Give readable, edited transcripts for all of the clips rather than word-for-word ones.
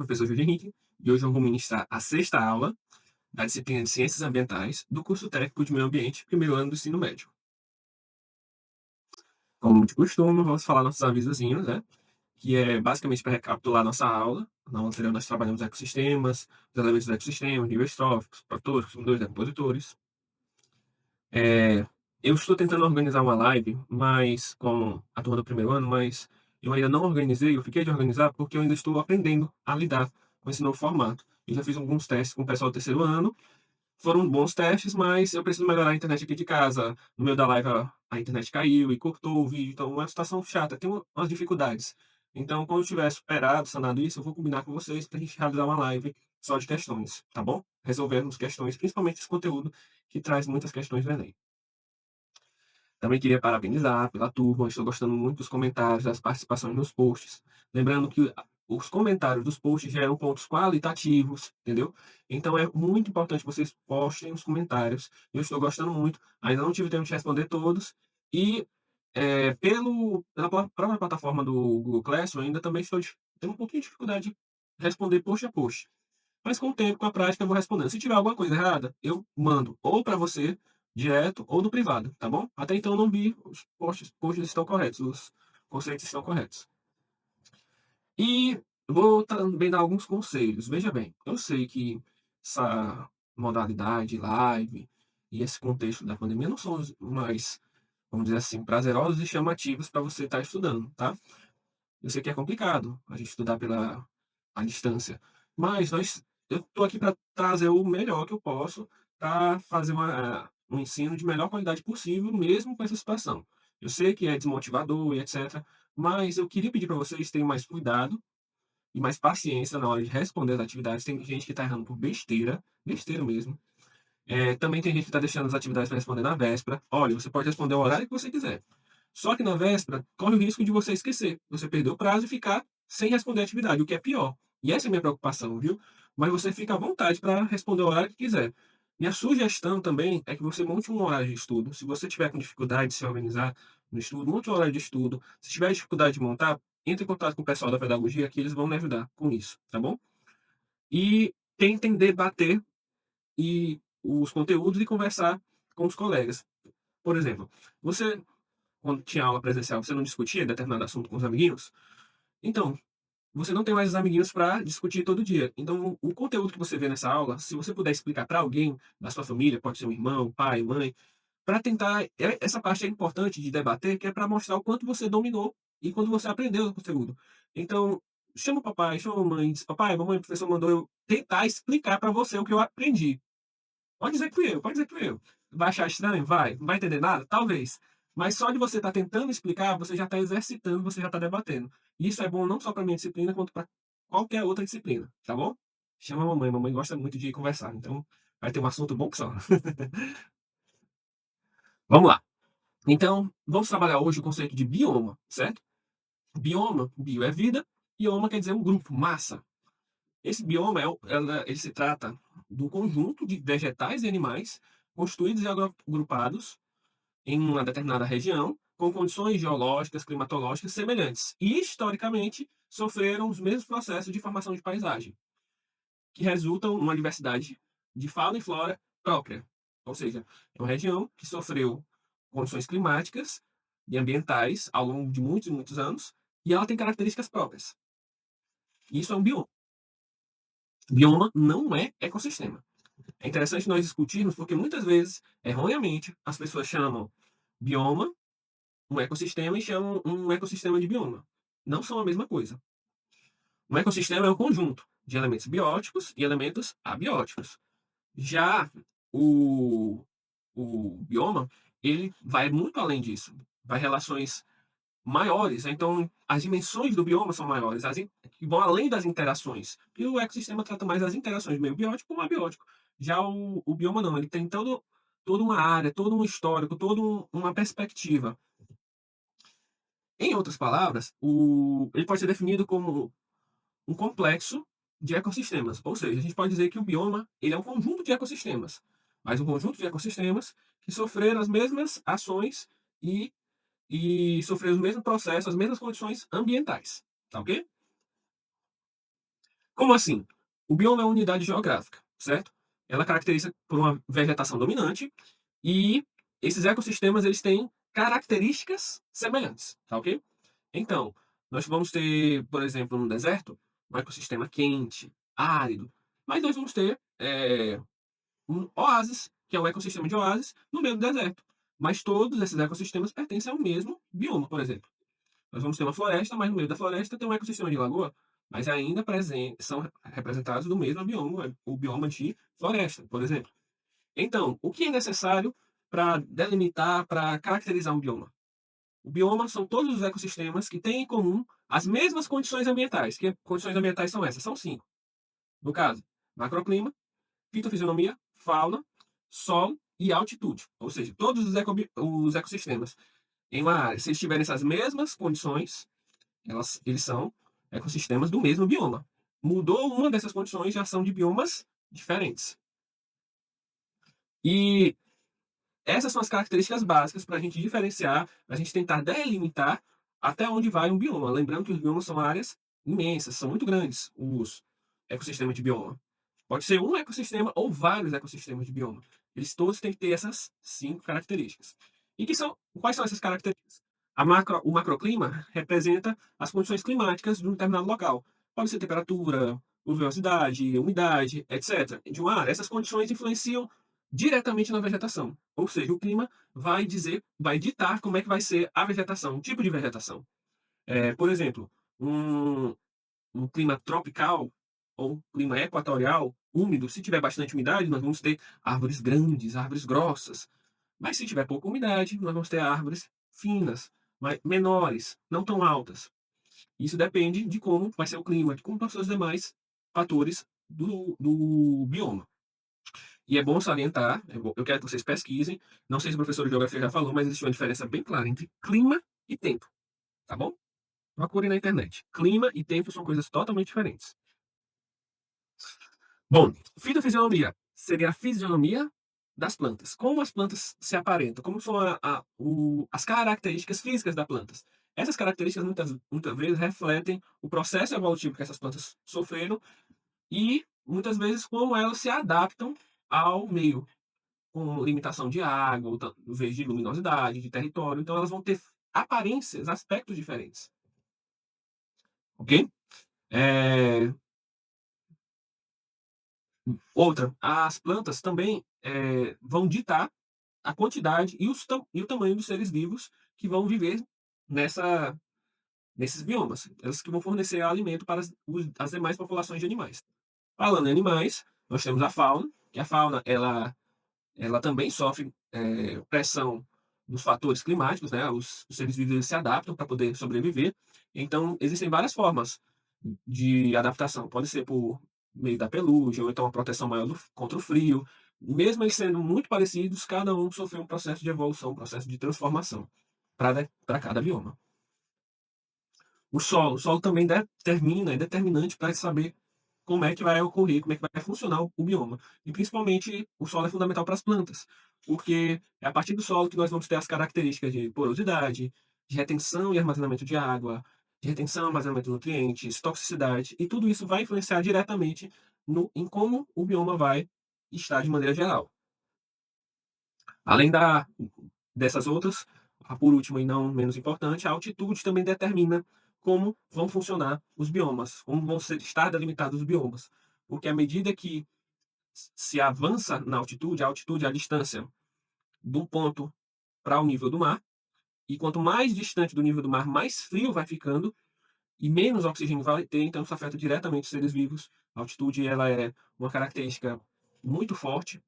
professor Júlio Henrique e hoje eu vou ministrar a sexta aula da disciplina de Ciências Ambientais do curso técnico de Meio Ambiente, primeiro ano do ensino médio. Como de costume, vamos falar nossos avisozinhos, né? Que é basicamente para recapitular nossa aula. Na aula anterior nós trabalhamos ecossistemas, os elementos do ecossistema, níveis tróficos, fatores, consumidores, decompositores. Eu estou tentando organizar uma live, mas com a turma do primeiro ano, mas eu ainda não organizei, eu fiquei de organizar porque eu ainda estou aprendendo a lidar com esse novo formato. Eu já fiz alguns testes com o pessoal do terceiro ano, foram bons testes, mas eu preciso melhorar a internet aqui de casa. No meio da live a internet caiu e cortou o vídeo, então é uma situação chata, tem umas dificuldades. Então, quando eu tiver superado, sanado isso, eu vou combinar com vocês para a gente realizar uma live só de questões, tá bom? Resolvermos questões, principalmente esse conteúdo que traz muitas questões do Enem. Também queria parabenizar pela turma, estou gostando muito dos comentários, das participações nos posts. Lembrando que os comentários dos posts geram pontos qualitativos, entendeu? Então é muito importante que vocês postem os comentários. Eu estou gostando muito, ainda não tive tempo de responder todos. E pela própria plataforma do Google Classroom, ainda também estou tendo um pouquinho de dificuldade de responder post a post. Mas com o tempo, com a prática, eu vou respondendo. Se tiver alguma coisa errada, eu mando ou para você direto ou no privado, tá bom? Até então eu não vi os posts estão corretos, os conceitos estão corretos. E vou também dar alguns conselhos. Veja bem, eu sei que essa modalidade live e esse contexto da pandemia não são os mais, vamos dizer assim, prazerosos e chamativos para você estar estudando, tá? Eu sei que é complicado a gente estudar pela à distância, mas eu estou aqui para trazer o melhor que eu posso para fazer um ensino de melhor qualidade possível, mesmo com essa situação. Eu sei que é desmotivador e etc, mas eu queria pedir para vocês terem mais cuidado e mais paciência na hora de responder as atividades. Tem gente que está errando por besteira, besteira mesmo. Também tem gente que está deixando as atividades para responder na véspera. Olha, você pode responder o horário que você quiser. Só que na véspera, corre o risco de você esquecer. Você perder o prazo e ficar sem responder a atividade, o que é pior. E essa é a minha preocupação, viu? Mas você fica à vontade para responder o horário que quiser. Minha sugestão também é que você monte um horário de estudo. Se você tiver com dificuldade de se organizar no estudo, monte um horário de estudo. Se tiver dificuldade de montar, entre em contato com o pessoal da pedagogia que eles vão me ajudar com isso, tá bom? E tentem debater e os conteúdos e conversar com os colegas. Por exemplo, você, quando tinha aula presencial, você não discutia determinado assunto com os amiguinhos? Então, você não tem mais os amiguinhos para discutir todo dia. Então, o conteúdo que você vê nessa aula, se você puder explicar para alguém da sua família, pode ser um irmão, pai, mãe, para tentar. Essa parte é importante de debater, que é para mostrar o quanto você dominou e quanto você aprendeu o conteúdo. Então, chama o papai, chama a mamãe, diz: Papai, mamãe, o professor mandou eu tentar explicar para você o que eu aprendi. Pode dizer que fui eu, pode dizer que fui eu. Vai achar estranho? Vai. Não vai entender nada? Talvez. Mas só de você estar tentando explicar, você já está exercitando, você já está debatendo. E isso é bom não só para minha disciplina, quanto para qualquer outra disciplina, tá bom? Chama a mamãe gosta muito de conversar, então vai ter um assunto bom que só. Vamos lá. Então, vamos trabalhar hoje o conceito de bioma, certo? Bioma, bio é vida, bioma quer dizer um grupo, massa. Esse bioma ele se trata do conjunto de vegetais e animais constituídos e agrupados em uma determinada região, com condições geológicas, climatológicas semelhantes. E, historicamente, sofreram os mesmos processos de formação de paisagem, que resultam numa diversidade de fauna e flora própria. Ou seja, é uma região que sofreu condições climáticas e ambientais ao longo de muitos e muitos anos, e ela tem características próprias. Isso é um bioma. Bioma não é ecossistema. É interessante nós discutirmos porque muitas vezes, erroneamente, as pessoas chamam bioma um ecossistema e chamam um ecossistema de bioma. Não são a mesma coisa. Um ecossistema é um conjunto de elementos bióticos e elementos abióticos. Já o, o bioma, ele vai muito além disso. Vai relações maiores. Então, as dimensões do bioma são maiores, que vão além das interações. E o ecossistema trata mais das interações, meio biótico como abiótico. Já o bioma não, ele tem toda uma área, todo um histórico, toda uma perspectiva. Em outras palavras, ele pode ser definido como um complexo de ecossistemas. Ou seja, a gente pode dizer que o bioma ele é um conjunto de ecossistemas, mas um conjunto de ecossistemas que sofreram as mesmas ações e, e sofreram os mesmos processos, as mesmas condições ambientais. Tá ok? Como assim? O bioma é uma unidade geográfica, certo? Ela caracteriza por uma vegetação dominante e esses ecossistemas eles têm características semelhantes, tá ok? Então, nós vamos ter, por exemplo, no deserto, um ecossistema quente, árido, mas nós vamos ter um oásis, que é um ecossistema de oásis, no meio do deserto. Mas todos esses ecossistemas pertencem ao mesmo bioma, por exemplo. Nós vamos ter uma floresta, mas no meio da floresta tem um ecossistema de lagoa, mas ainda são representados no mesmo bioma, o bioma de floresta, por exemplo. Então, o que é necessário para delimitar, para caracterizar um bioma? O bioma são todos os ecossistemas que têm em comum as mesmas condições ambientais. Que condições ambientais são essas? São cinco. No caso, macroclima, fitofisionomia, fauna, solo e altitude. Ou seja, todos os ecossistemas em uma área, se eles tiverem essas mesmas condições, eles são ecossistemas do mesmo bioma. Mudou uma dessas condições, já são de biomas diferentes. E essas são as características básicas para a gente diferenciar, para a gente tentar delimitar até onde vai um bioma. Lembrando que os biomas são áreas imensas, são muito grandes os ecossistemas de bioma. Pode ser um ecossistema ou vários ecossistemas de bioma. Eles todos têm que ter essas cinco características. Quais são essas características? O macroclima representa as condições climáticas de um determinado local. Pode ser temperatura, pluviosidade, umidade, etc. De uma área. Essas condições influenciam diretamente na vegetação. Ou seja, o clima vai ditar como é que vai ser a vegetação, o tipo de vegetação. Por exemplo, um clima tropical ou um clima equatorial, úmido, se tiver bastante umidade, nós vamos ter árvores grandes, árvores grossas. Mas se tiver pouca umidade, nós vamos ter árvores finas, menores, não tão altas. Isso depende de como vai ser o clima, de como vão ser os demais fatores do bioma. E é bom salientar, eu quero que vocês pesquisem, não sei se o professor de geografia já falou, mas existe uma diferença bem clara entre clima e tempo, tá bom? Procure na internet. Clima e tempo são coisas totalmente diferentes. Bom, fitofisionomia seria a fisionomia das plantas. Como as plantas se aparentam, como são as características físicas das plantas. Essas características muitas vezes refletem o processo evolutivo que essas plantas sofreram e muitas vezes como elas se adaptam ao meio, com limitação de água, ou vez de luminosidade, de território. Então elas vão ter aparências, aspectos diferentes. Ok? É, Outra, as plantas também vão ditar a quantidade e o tamanho dos seres vivos que vão viver nessa, nesses biomas. Elas que vão fornecer alimento para as demais populações de animais. Falando em animais, nós temos a fauna, que a fauna ela também sofre pressão dos fatores climáticos, né? Os seres vivos eles se adaptam para poder sobreviver. Então, existem várias formas de adaptação. Pode ser por meio da pelugem, ou então uma proteção maior contra o frio. Mesmo eles sendo muito parecidos, cada um sofreu um processo de evolução, um processo de transformação para cada bioma. O solo também é determinante para saber como é que vai ocorrer, como é que vai funcionar o bioma. E principalmente o solo é fundamental para as plantas, porque é a partir do solo que nós vamos ter as características de porosidade, de retenção e armazenamento de água, de retenção e armazenamento de nutrientes, toxicidade, e tudo isso vai influenciar diretamente em como o bioma vai estar de maneira geral. Além dessas outras, por último e não menos importante, a altitude também determina como vão funcionar os biomas, como estar delimitados os biomas. Porque à medida que se avança na altitude, a altitude é a distância do ponto para o nível do mar, e quanto mais distante do nível do mar, mais frio vai ficando e menos oxigênio vai ter, então isso afeta diretamente os seres vivos. A altitude ela é uma característica muito forte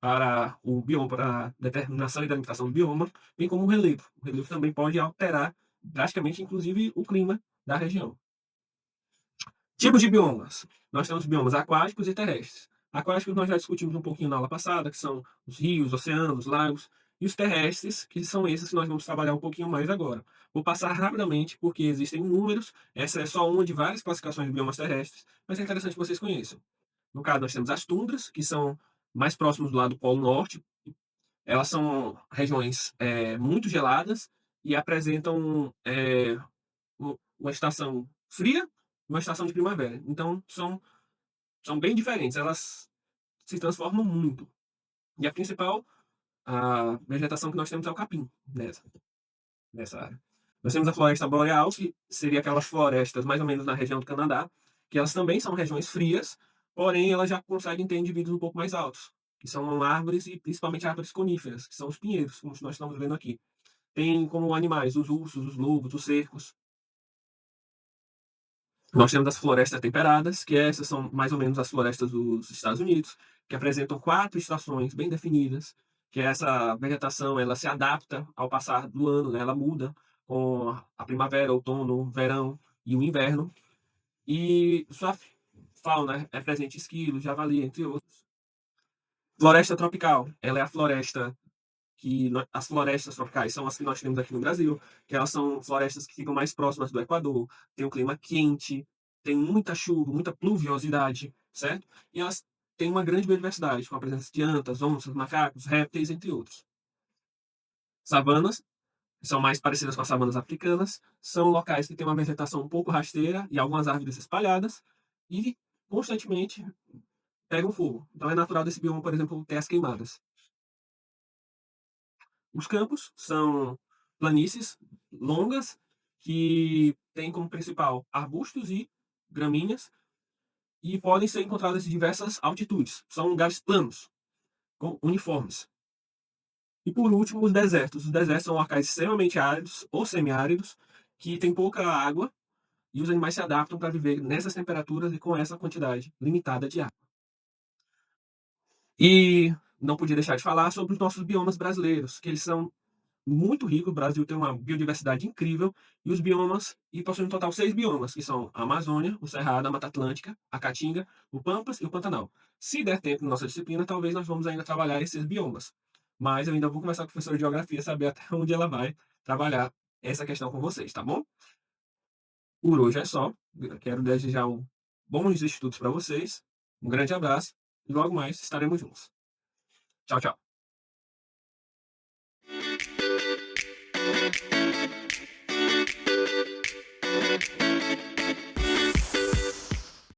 para o bioma, para a determinação e delimitação do bioma, bem como o relevo. O relevo também pode alterar drasticamente, inclusive, o clima da região. Tipos de biomas. Nós temos biomas aquáticos e terrestres. Aquáticos nós já discutimos um pouquinho na aula passada, que são os rios, oceanos, lagos, e os terrestres, que são esses que nós vamos trabalhar um pouquinho mais agora. Vou passar rapidamente, porque existem números, essa é só uma de várias classificações de biomas terrestres, mas é interessante que vocês conheçam. No caso, nós temos as tundras, que são mais próximos do lado do Polo Norte. Elas são regiões muito geladas e apresentam uma estação fria numa estação de primavera. Então são bem diferentes, elas se transformam muito. E a principal a vegetação que nós temos é o capim nessa área. Nós temos a floresta boreal, que seria aquelas florestas mais ou menos na região do Canadá, que elas também são regiões frias, porém elas já conseguem ter indivíduos um pouco mais altos, que são árvores e principalmente árvores coníferas, que são os pinheiros, como nós estamos vendo aqui. Tem como animais os ursos, os lobos, os cercos. Nós temos as florestas temperadas, que essas são mais ou menos as florestas dos Estados Unidos, que apresentam 4 estações bem definidas, que essa vegetação ela se adapta ao passar do ano, né? Ela muda com a primavera, outono, verão e o inverno. E sua fauna é presente esquilo, javali, entre outros. Floresta tropical, ela é a floresta as florestas tropicais são as que nós temos aqui no Brasil, que elas são florestas que ficam mais próximas do Equador, tem um clima quente, tem muita chuva, muita pluviosidade, certo? E elas têm uma grande biodiversidade, com a presença de antas, onças, macacos, répteis, entre outros. Savanas são mais parecidas com as savanas africanas, são locais que têm uma vegetação um pouco rasteira e algumas árvores espalhadas e constantemente pegam fogo. Então é natural desse bioma, por exemplo, ter as queimadas. Os campos são planícies longas que têm como principal arbustos e gramíneas e podem ser encontradas em diversas altitudes. São lugares planos, uniformes. E por último, os desertos. Os desertos são locais extremamente áridos ou semiáridos que têm pouca água e os animais se adaptam para viver nessas temperaturas e com essa quantidade limitada de água. E não podia deixar de falar sobre os nossos biomas brasileiros, que eles são muito rico. O Brasil tem uma biodiversidade incrível e os biomas, e possui no total 6 biomas, que são a Amazônia, o Cerrado, a Mata Atlântica, a Caatinga, o Pampas e o Pantanal. Se der tempo na nossa disciplina, talvez nós vamos ainda trabalhar esses biomas. Mas eu ainda vou conversar com a professora de geografia, saber até onde ela vai trabalhar essa questão com vocês, tá bom? Por hoje é só. Eu quero desejar bons estudos para vocês. Um grande abraço e logo mais estaremos juntos. Tchau, tchau.